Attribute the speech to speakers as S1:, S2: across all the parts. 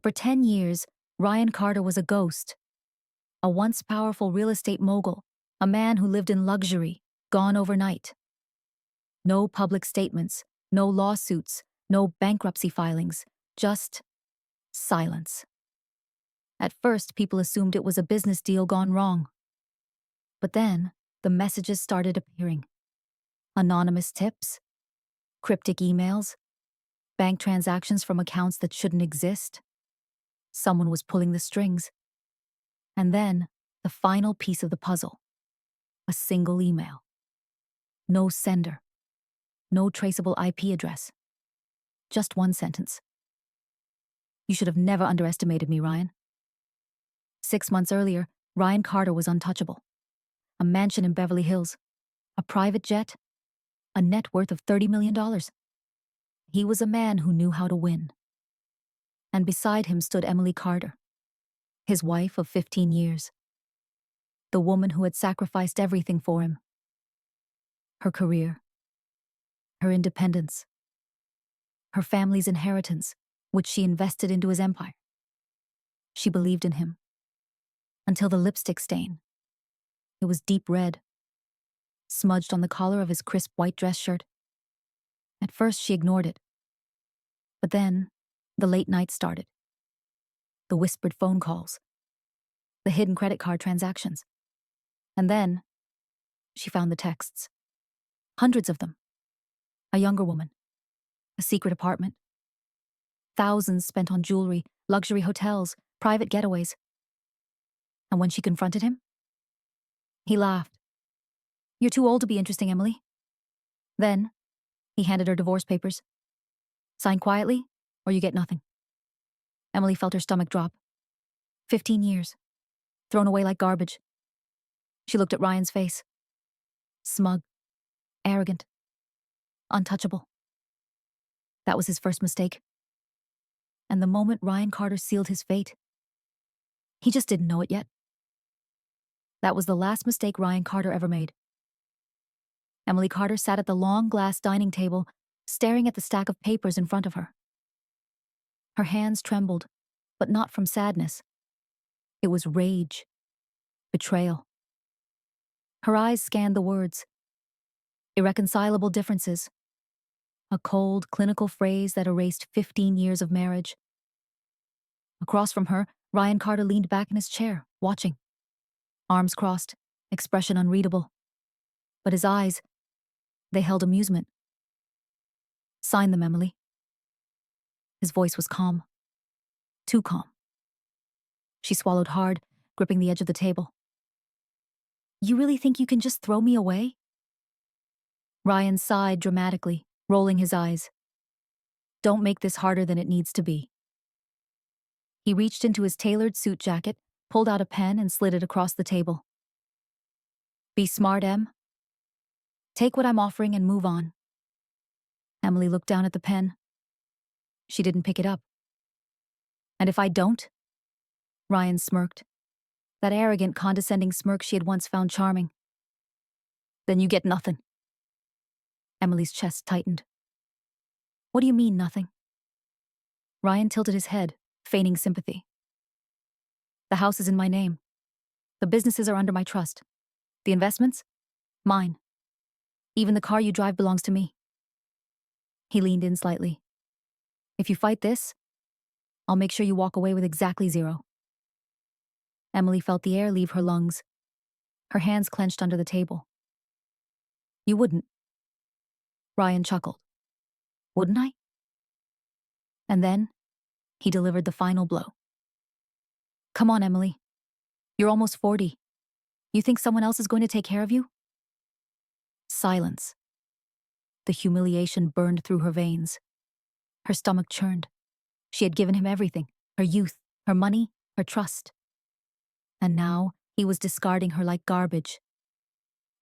S1: For 10 years, Ryan Carter was a ghost, a once powerful real estate mogul, a man who lived in luxury, gone overnight. No public statements, no lawsuits, no bankruptcy filings, just silence. At first, people assumed it was a business deal gone wrong. But then, the messages started appearing. Anonymous tips, cryptic emails, bank transactions from accounts that shouldn't exist. Someone was pulling the strings. And then, the final piece of the puzzle. A single email. No sender. No traceable IP address. Just one sentence. You should have never underestimated me, Ryan. 6 months earlier, Ryan Carter was untouchable. A mansion in Beverly Hills. A private jet. A net worth of $30 million. He was a man who knew how to win. And beside him stood Emily Carter, his wife of 15 years. The woman who had sacrificed everything for him. Her career. Her independence. Her family's inheritance, which she invested into his empire. She believed in him. Until the lipstick stain. It was deep red, smudged on the collar of his crisp white dress shirt. At first, she ignored it. But then, the late nights started. The whispered phone calls. The hidden credit card transactions. And then, she found the texts. Hundreds of them. A younger woman. A secret apartment. Thousands spent on jewelry, luxury hotels, private getaways. And when she confronted him, he laughed. You're too old to be interesting, Emily. Then, he handed her divorce papers. Sign quietly, or you get nothing. Emily felt her stomach drop. 15 years. Thrown away like garbage. She looked at Ryan's face. Smug. Arrogant. Untouchable. That was his first mistake. And the moment Ryan Carter sealed his fate, he just didn't know it yet. That was the last mistake Ryan Carter ever made. Emily Carter sat at the long glass dining table, staring at the stack of papers in front of her. Her hands trembled, but not from sadness. It was rage. Betrayal. Her eyes scanned the words. Irreconcilable differences. A cold, clinical phrase that erased 15 years of marriage. Across from her, Ryan Carter leaned back in his chair, watching. Arms crossed, expression unreadable. But his eyes, they held amusement. Sign them, Emily. His voice was calm. Too calm. She swallowed hard, gripping the edge of the table. You really think you can just throw me away? Ryan sighed dramatically, rolling his eyes. Don't make this harder than it needs to be. He reached into his tailored suit jacket, pulled out a pen and slid it across the table. Be smart, Em. Take what I'm offering and move on. Emily looked down at the pen. She didn't pick it up. And if I don't? Ryan smirked. That arrogant, condescending smirk she had once found charming. Then you get nothing. Emily's chest tightened. What do you mean, nothing? Ryan tilted his head, feigning sympathy. The house is in my name. The businesses are under my trust. The investments? Mine. Even the car you drive belongs to me. He leaned in slightly. If you fight this, I'll make sure you walk away with exactly zero. Emily felt the air leave her lungs. Her hands clenched under the table. You wouldn't. Ryan chuckled. Wouldn't I? And then, he delivered the final blow. Come on, Emily. You're almost 40. You think someone else is going to take care of you? Silence. The humiliation burned through her veins. Her stomach churned. She had given him everything, her youth, her money, her trust. And now, he was discarding her like garbage.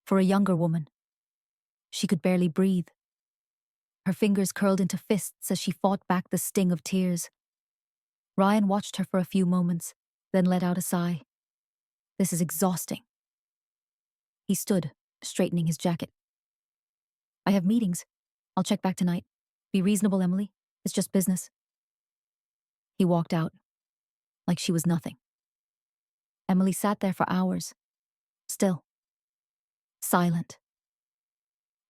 S1: For a younger woman. She could barely breathe. Her fingers curled into fists as she fought back the sting of tears. Ryan watched her for a few moments, then let out a sigh. This is exhausting. He stood, straightening his jacket. I have meetings. I'll check back tonight. Be reasonable, Emily. It's just business. He walked out, like she was nothing. Emily sat there for hours, still, silent.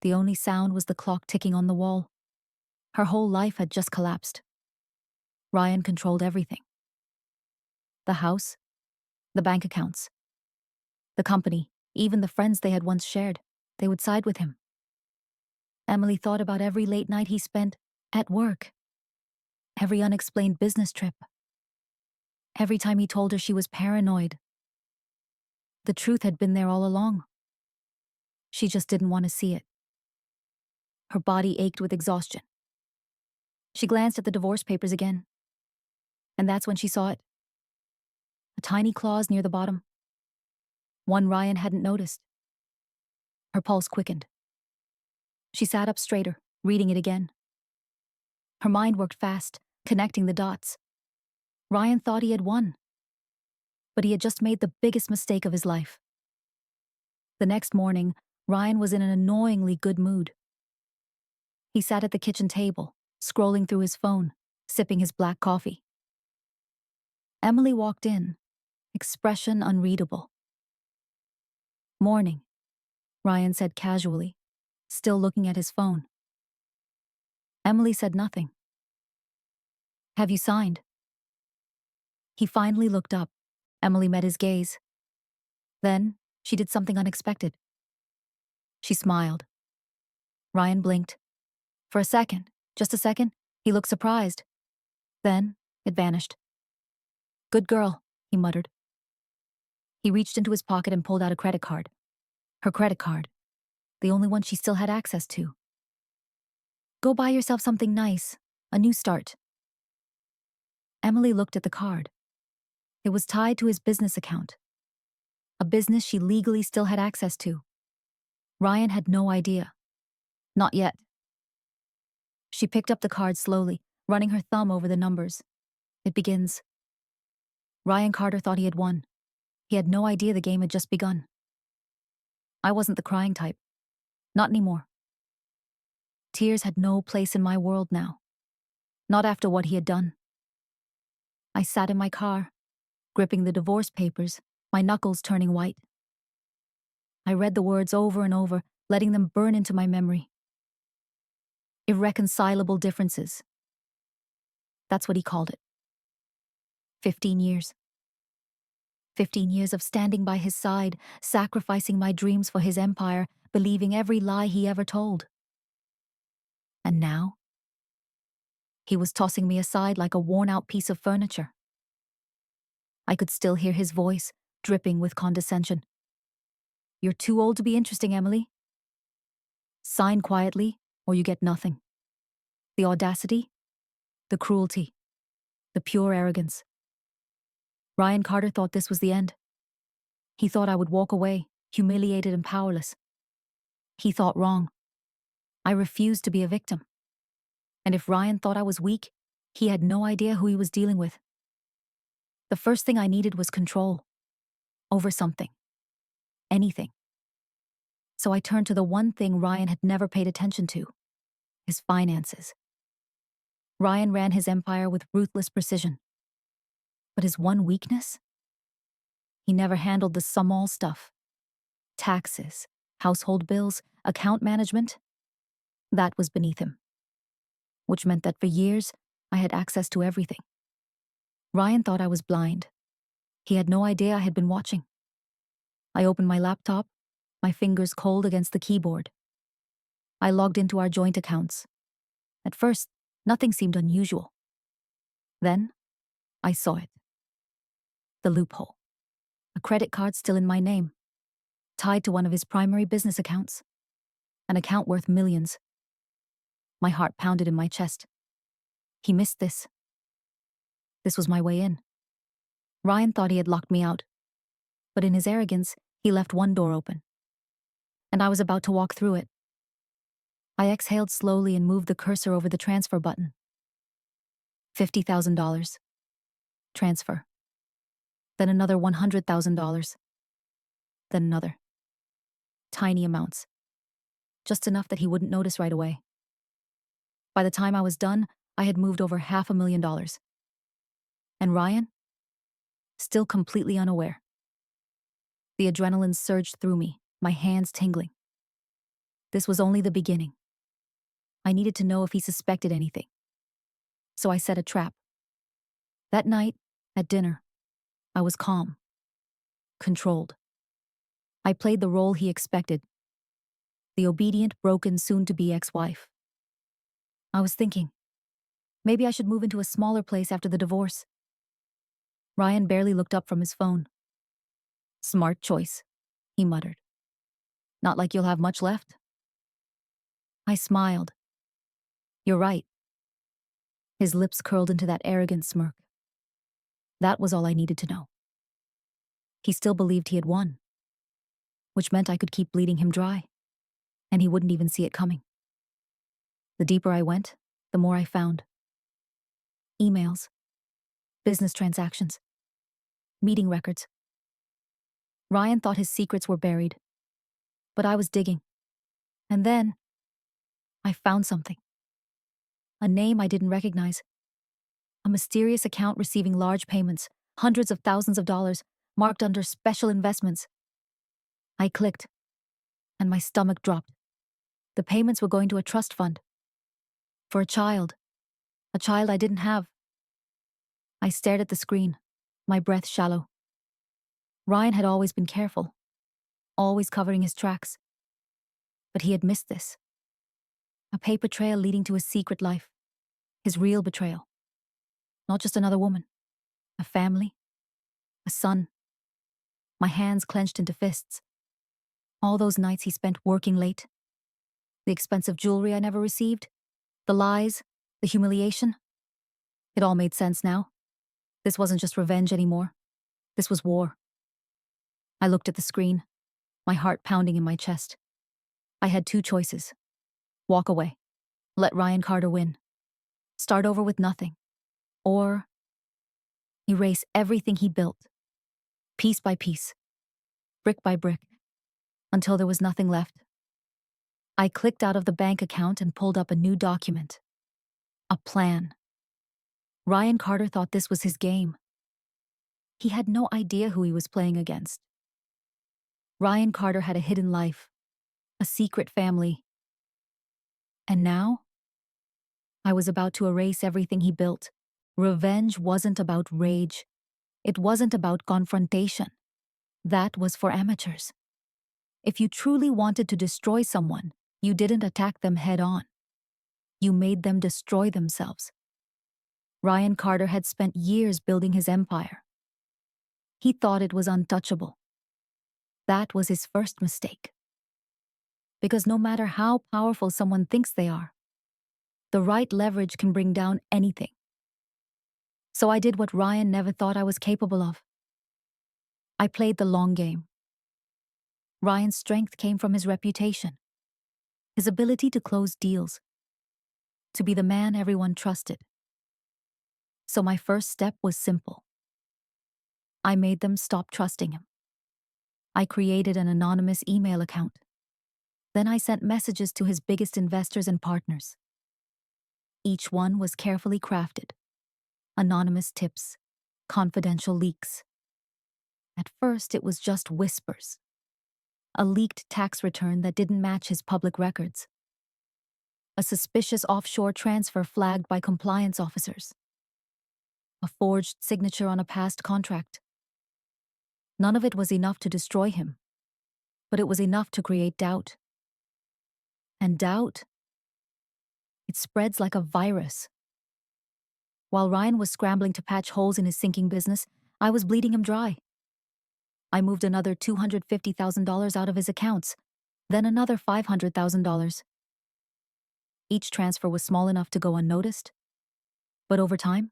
S1: The only sound was the clock ticking on the wall. Her whole life had just collapsed. Ryan controlled everything. The house, the bank accounts, the company, even the friends they had once shared. They would side with him. Emily thought about every late night he spent at work, every unexplained business trip, every time he told her she was paranoid. The truth had been there all along. She just didn't want to see it. Her body ached with exhaustion. She glanced at the divorce papers again, and that's when she saw it. A tiny clause near the bottom. One Ryan hadn't noticed. Her pulse quickened. She sat up straighter, reading it again. Her mind worked fast, connecting the dots. Ryan thought he had won, but he had just made the biggest mistake of his life. The next morning, Ryan was in an annoyingly good mood. He sat at the kitchen table, scrolling through his phone, sipping his black coffee. Emily walked in, expression unreadable. "Morning," Ryan said casually, still looking at his phone. Emily said nothing. "Have you signed?" He finally looked up. Emily met his gaze. Then, she did something unexpected. She smiled. Ryan blinked. For a second, just a second, he looked surprised. Then, it vanished. "Good girl," he muttered. He reached into his pocket and pulled out a credit card. Her credit card. The only one she still had access to. "Go buy yourself something nice. A new start." Emily looked at the card. It was tied to his business account. A business she legally still had access to. Ryan had no idea. Not yet. She picked up the card slowly, running her thumb over the numbers. It begins. Ryan Carter thought he had won. He had no idea the game had just begun. I wasn't the crying type. Not anymore. Tears had no place in my world now. Not after what he had done. I sat in my car, gripping the divorce papers, my knuckles turning white. I read the words over and over, letting them burn into my memory. Irreconcilable differences. That's what he called it. 15 years. 15 years of standing by his side, sacrificing my dreams for his empire, believing every lie he ever told. And now? He was tossing me aside like a worn-out piece of furniture. I could still hear his voice, dripping with condescension. "You're too old to be interesting, Emily. Sign quietly, or you get nothing." The audacity, the cruelty, the pure arrogance. Ryan Carter thought this was the end. He thought I would walk away, humiliated and powerless. He thought wrong. I refused to be a victim. And if Ryan thought I was weak, he had no idea who he was dealing with. The first thing I needed was control. Over something. Anything. So I turned to the one thing Ryan had never paid attention to. His finances. Ryan ran his empire with ruthless precision. But his one weakness? He never handled the small stuff. Taxes, household bills, account management. That was beneath him. Which meant that for years, I had access to everything. Ryan thought I was blind. He had no idea I had been watching. I opened my laptop, my fingers cold against the keyboard. I logged into our joint accounts. At first, nothing seemed unusual. Then, I saw it. The loophole. A credit card still in my name, tied to one of his primary business accounts. An account worth millions. My heart pounded in my chest. He missed this. This was my way in. Ryan thought he had locked me out, but in his arrogance, he left one door open. And I was about to walk through it. I exhaled slowly and moved the cursor over the transfer button. $50,000. Transfer. Then another $100,000. Then another. Tiny amounts. Just enough that he wouldn't notice right away. By the time I was done, I had moved over $500,000. And Ryan? still completely unaware. The adrenaline surged through me, my hands tingling. This was only the beginning. I needed to know if he suspected anything. So I set a trap. That night, at dinner, I was calm, controlled. I played the role he expected, the obedient, broken, soon-to-be ex-wife. I was thinking, maybe I should move into a smaller place after the divorce. Ryan barely looked up from his phone. Smart choice, he muttered. Not like you'll have much left. I smiled. You're right. His lips curled into that arrogant smirk. That was all I needed to know. He still believed he had won, which meant I could keep bleeding him dry, and he wouldn't even see it coming. The deeper I went, the more I found. Emails, business transactions, meeting records. Ryan thought his secrets were buried, but I was digging. And then, I found something. A name I didn't recognize. A mysterious account receiving large payments, hundreds of thousands of dollars, marked under special investments. I clicked, and my stomach dropped. The payments were going to a trust fund. For a child I didn't have. I stared at the screen, my breath shallow. Ryan had always been careful, always covering his tracks. But he had missed this. A paper trail leading to his secret life, his real betrayal. Not just another woman, a family, a son. My hands clenched into fists. All those nights he spent working late. The expensive jewelry I never received. The lies, the humiliation. It all made sense now. This wasn't just revenge anymore. This was war. I looked at the screen, my heart pounding in my chest. I had two choices. Walk away. Let Ryan Carter win. Start over with nothing. Or erase everything he built. Piece by piece. Brick by brick. Until there was nothing left. I clicked out of the bank account and pulled up a new document. A plan. Ryan Carter thought this was his game. He had no idea who he was playing against. Ryan Carter had a hidden life, a secret family. And now, I was about to erase everything he built. Revenge wasn't about rage. It wasn't about confrontation. That was for amateurs. If you truly wanted to destroy someone, you didn't attack them head on. You made them destroy themselves. Ryan Carter had spent years building his empire. He thought it was untouchable. That was his first mistake. Because no matter how powerful someone thinks they are, the right leverage can bring down anything. So I did what Ryan never thought I was capable of. I played the long game. Ryan's strength came from his reputation, his ability to close deals, to be the man everyone trusted. So my first step was simple. I made them stop trusting him. I created an anonymous email account. Then I sent messages to his biggest investors and partners. Each one was carefully crafted. Anonymous tips, confidential leaks. At first, it was just whispers. A leaked tax return that didn't match his public records. A suspicious offshore transfer flagged by compliance officers. A forged signature on a past contract. None of it was enough to destroy him, but it was enough to create doubt. And doubt, it spreads like a virus. While Ryan was scrambling to patch holes in his sinking business, I was bleeding him dry. I moved another $250,000 out of his accounts, then another $500,000. Each transfer was small enough to go unnoticed, but over time,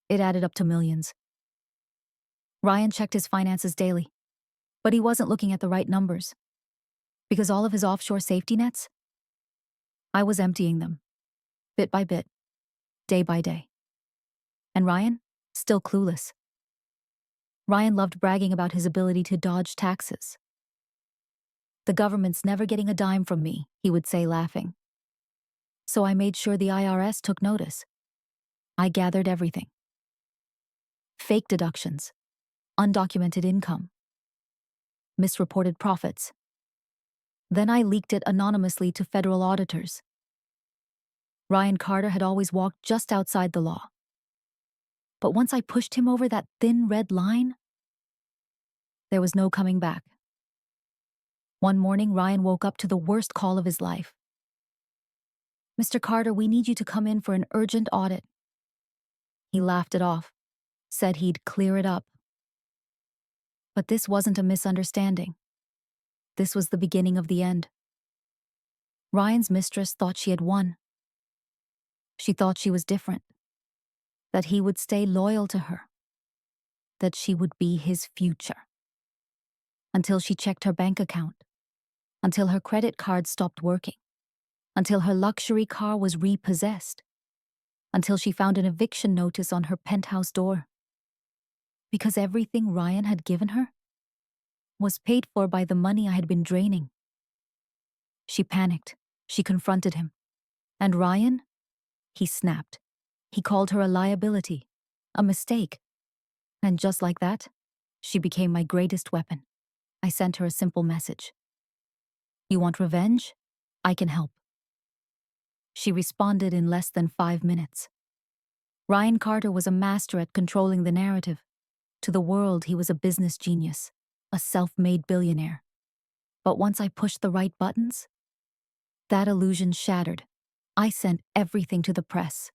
S1: it added up to millions. Ryan checked his finances daily, but he wasn't looking at the right numbers. Because all of his offshore safety nets, I was emptying them, bit by bit, day by day. And Ryan, still clueless. Ryan loved bragging about his ability to dodge taxes. The government's never getting a dime from me, he would say, laughing. So I made sure the IRS took notice. I gathered everything. Fake deductions, undocumented income, misreported profits. Then I leaked it anonymously to federal auditors. Ryan Carter had always walked just outside the law. But once I pushed him over that thin red line, there was no coming back. One morning, Ryan woke up to the worst call of his life. "Mr. Carter, we need you to come in for an urgent audit." He laughed it off, said he'd clear it up. But this wasn't a misunderstanding. This was the beginning of the end. Ryan's mistress thought she had won. She thought she was different, that he would stay loyal to her, that she would be his future. Until she checked her bank account, until her credit card stopped working, until her luxury car was repossessed, until she found an eviction notice on her penthouse door. Because everything Ryan had given her was paid for by the money I had been draining. She panicked. She confronted him. And Ryan? He snapped. He called her a liability, a mistake. And just like that, she became my greatest weapon. I sent her a simple message. "You want revenge? I can help." She responded in less than 5 minutes. Ryan Carter was a master at controlling the narrative. To the world, he was a business genius, a self-made billionaire. But once I pushed the right buttons, that illusion shattered. I sent everything to the press.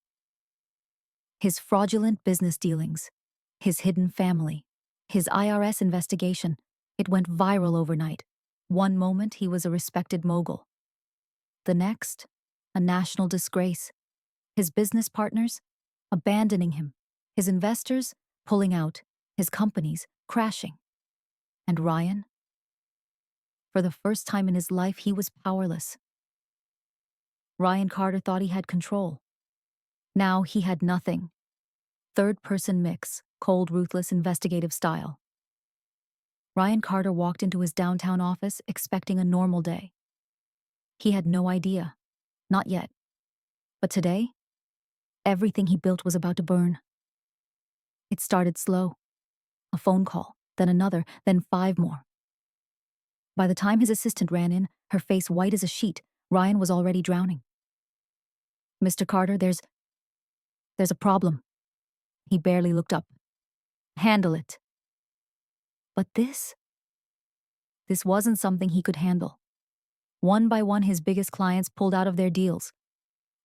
S1: His fraudulent business dealings, his hidden family, his IRS investigation, it went viral overnight. One moment, he was a respected mogul. The next, a national disgrace. His business partners abandoning him, his investors pulling out, his companies crashing. And Ryan? For the first time in his life, he was powerless. Ryan Carter thought he had control. Now he had nothing. Third-person mix, cold, ruthless, investigative style. Ryan Carter walked into his downtown office expecting a normal day. He had no idea. Not yet. But today, everything he built was about to burn. It started slow. A phone call, then another, then 5 more. By the time his assistant ran in, her face white as a sheet, Ryan was already drowning. "Mr. Carter, there's a problem." He barely looked up. "Handle it." But this wasn't something he could handle. One by one, his biggest clients pulled out of their deals.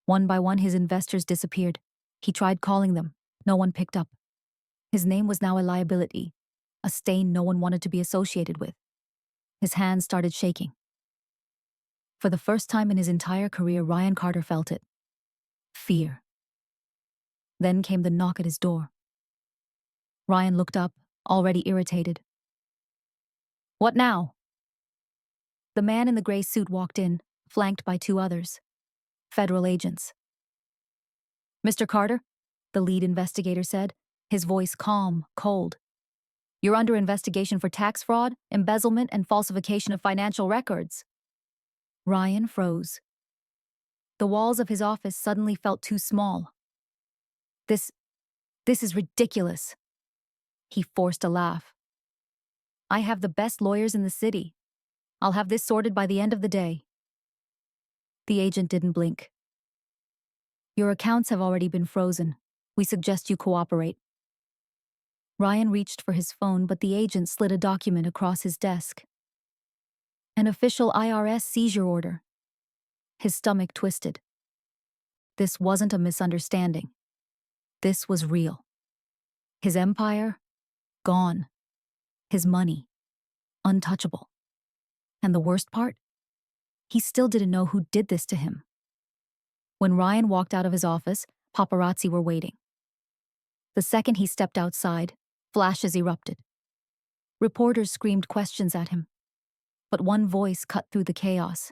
S1: One by one, his investors disappeared. He tried calling them. No one picked up. His name was now a liability, a stain no one wanted to be associated with. His hands started shaking. For the first time in his entire career, Ryan Carter felt it. Fear. Then came the knock at his door. Ryan looked up, already irritated. "What now?" The man in the gray suit walked in, flanked by 2 others. Federal agents. "Mr. Carter," the lead investigator said, his voice calm, cold. "You're under investigation for tax fraud, embezzlement, and falsification of financial records." Ryan froze. The walls of his office suddenly felt too small. This is ridiculous." He forced a laugh. "I have the best lawyers in the city. I'll have this sorted by the end of the day." The agent didn't blink. "Your accounts have already been frozen. We suggest you cooperate." Ryan reached for his phone, but the agent slid a document across his desk. An official IRS seizure order. His stomach twisted. This wasn't a misunderstanding. This was real. His empire, gone. His money, untouchable. And the worst part? He still didn't know who did this to him. When Ryan walked out of his office, paparazzi were waiting. The second he stepped outside, flashes erupted. Reporters screamed questions at him. But one voice cut through the chaos.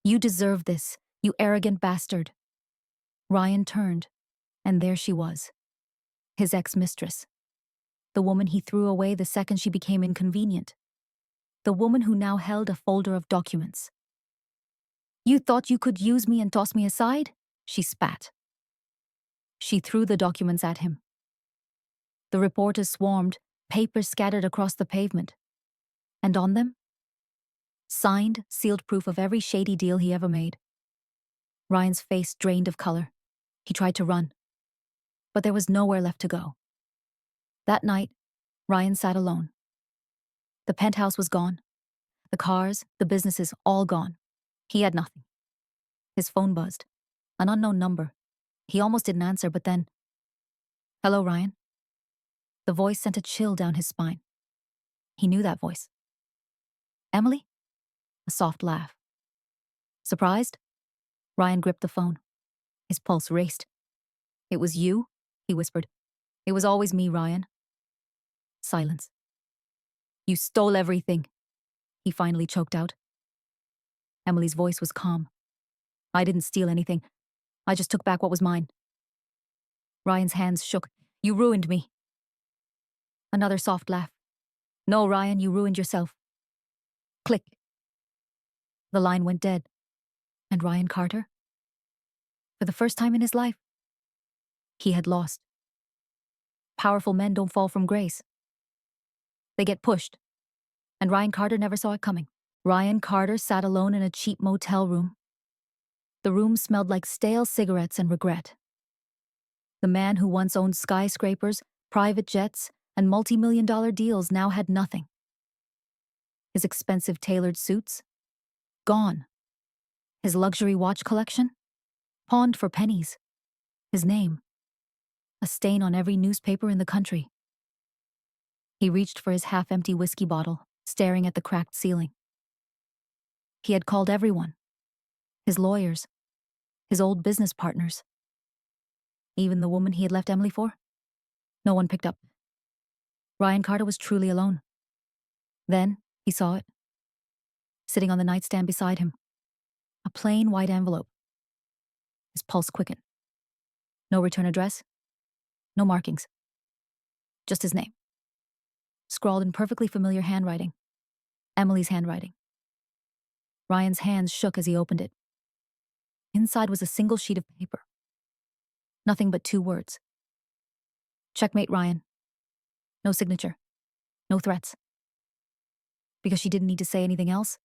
S1: "You deserve this, you arrogant bastard." Ryan turned, and there she was. His ex-mistress. The woman he threw away the second she became inconvenient. The woman who now held a folder of documents. "You thought you could use me and toss me aside?" she spat. She threw the documents at him. The reporters swarmed, papers scattered across the pavement. And on them, signed, sealed proof of every shady deal he ever made. Ryan's face drained of color. He tried to run, but there was nowhere left to go. That night, Ryan sat alone. The penthouse was gone. The cars, the businesses, all gone. He had nothing. His phone buzzed. An unknown number. He almost didn't answer, but then... "Hello, Ryan?" The voice sent a chill down his spine. He knew that voice. "Emily?" A soft laugh. "Surprised?" Ryan gripped the phone. His pulse raced. "It was you?" he whispered. "It was always me, Ryan." Silence. "You stole everything," he finally choked out. Emily's voice was calm. "I didn't steal anything. I just took back what was mine." Ryan's hands shook. "You ruined me." Another soft laugh. "No, Ryan, you ruined yourself." Click. The line went dead. And Ryan Carter? For the first time in his life, he had lost. Powerful men don't fall from grace. They get pushed. And Ryan Carter never saw it coming. Ryan Carter sat alone in a cheap motel room. The room smelled like stale cigarettes and regret. The man who once owned skyscrapers, private jets, and multi-million-dollar deals now had nothing. His expensive tailored suits? Gone. His luxury watch collection? Pawned for pennies. His name? A stain on every newspaper in the country. He reached for his half-empty whiskey bottle, staring at the cracked ceiling. He had called everyone. His lawyers. His old business partners. Even the woman he had left Emily for? No one picked up. Ryan Carter was truly alone. Then, he saw it. Sitting on the nightstand beside him. A plain white envelope. His pulse quickened. No return address. No markings. Just his name. Scrawled in perfectly familiar handwriting. Emily's handwriting. Ryan's hands shook as he opened it. Inside was a single sheet of paper. Nothing but 2 words. Checkmate, Ryan. No signature. No threats. Because she didn't need to say anything else.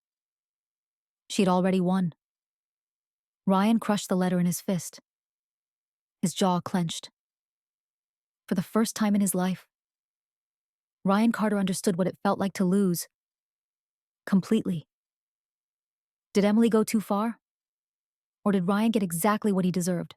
S1: She had already won. Ryan crushed the letter in his fist. His jaw clenched. For the first time in his life, Ryan Carter understood what it felt like to lose. Completely. Did Emily go too far? Or did Ryan get exactly what he deserved?